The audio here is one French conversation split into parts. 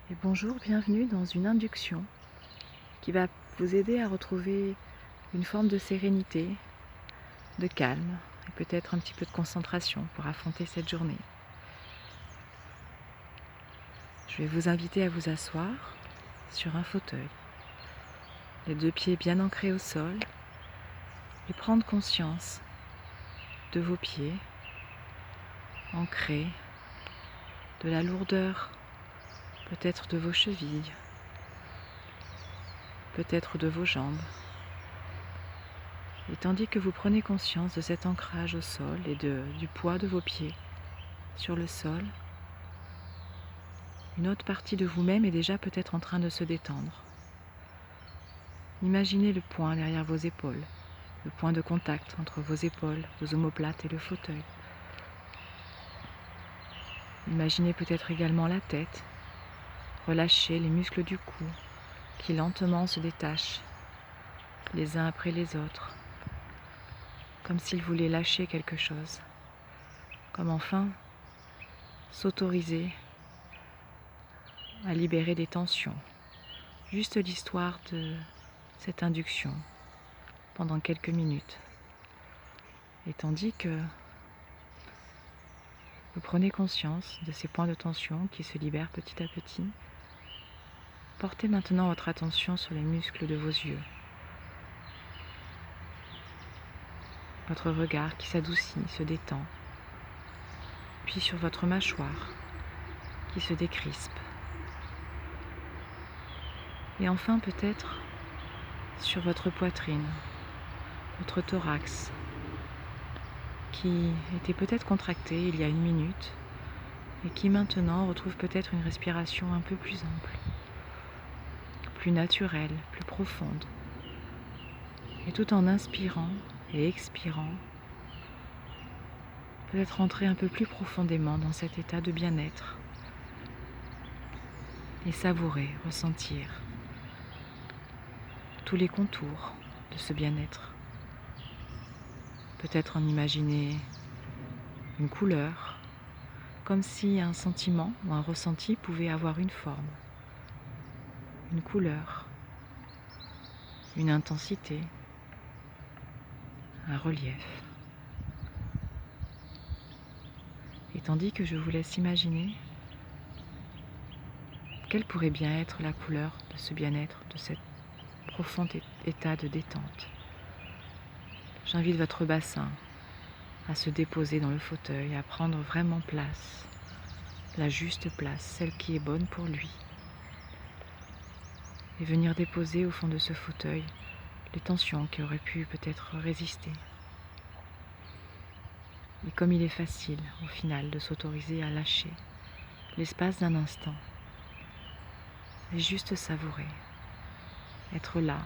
Et bonjour, bienvenue dans une induction qui va vous aider à retrouver une forme de sérénité, de calme et peut-être un petit peu de concentration pour affronter cette journée. Je vais vous inviter à vous asseoir sur un fauteuil, les deux pieds bien ancrés au sol et prendre conscience de vos pieds ancrés, de la lourdeur peut-être de vos chevilles, peut-être de vos jambes. Et tandis que vous prenez conscience de cet ancrage au sol et du poids de vos pieds sur le sol, une autre partie de vous-même est déjà peut-être en train de se détendre. Imaginez le point derrière vos épaules, le point de contact entre vos épaules, vos omoplates et le fauteuil. Imaginez peut-être également la tête, relâchez les muscles du cou qui lentement se détachent les uns après les autres, comme s'ils voulaient lâcher quelque chose, comme enfin s'autoriser à libérer des tensions. Juste l'histoire de cette induction pendant quelques minutes. Et tandis que vous prenez conscience de ces points de tension qui se libèrent petit à petit, portez maintenant votre attention sur les muscles de vos yeux. Votre regard qui s'adoucit, se détend, puis sur votre mâchoire qui se décrispe. Et enfin peut-être sur votre poitrine, votre thorax, qui était peut-être contracté il y a une minute et qui maintenant retrouve peut-être une respiration un peu plus ample, plus naturelle, plus profonde. Et tout en inspirant et expirant, peut-être entrer un peu plus profondément dans cet état de bien-être et savourer, ressentir tous les contours de ce bien-être. Peut-être en imaginer une couleur, comme si un sentiment ou un ressenti pouvait avoir une forme, une couleur, une intensité, un relief. Et tandis que je vous laisse imaginer quelle pourrait bien être la couleur de ce bien-être, de cet profond état de détente, j'invite votre bassin à se déposer dans le fauteuil, à prendre vraiment place, la juste place, celle qui est bonne pour lui, et venir déposer au fond de ce fauteuil les tensions qui auraient pu peut-être résister. Et comme il est facile, au final, de s'autoriser à lâcher l'espace d'un instant, et juste savourer, être là,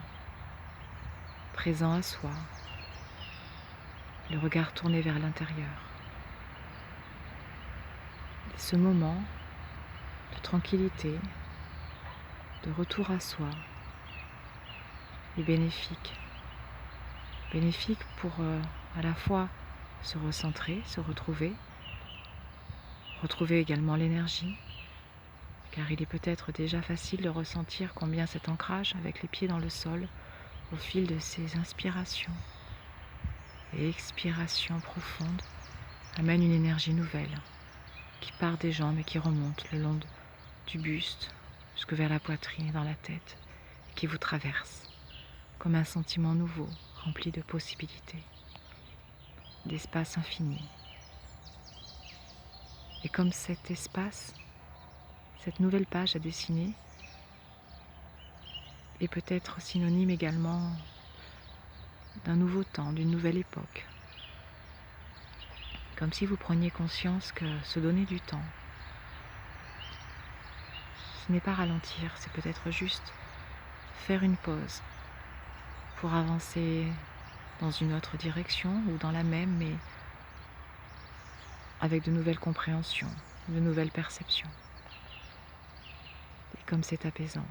présent à soi, le regard tourné vers l'intérieur. Ce moment de tranquillité, de retour à soi, est bénéfique. Bénéfique pour à la fois se recentrer, se retrouver également l'énergie, car il est peut-être déjà facile de ressentir combien cet ancrage avec les pieds dans le sol, au fil de ces inspirations et expirations profondes, amène une énergie nouvelle qui part des jambes et qui remonte le long du buste jusque vers la poitrine et dans la tête, et qui vous traverse comme un sentiment nouveau, rempli de possibilités, d'espace infini. Et comme cet espace, cette nouvelle page à dessiner, est peut-être synonyme également d'un nouveau temps, d'une nouvelle époque. Comme si vous preniez conscience que se donner du temps, ce n'est pas ralentir, c'est peut-être juste faire une pause pour avancer dans une autre direction ou dans la même, mais avec de nouvelles compréhensions, de nouvelles perceptions. Et comme c'est apaisant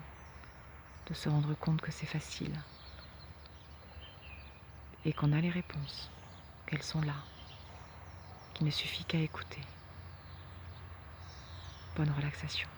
de se rendre compte que c'est facile et qu'on a les réponses, qu'elles sont là, qu'il ne suffit qu'à écouter. Bonne relaxation.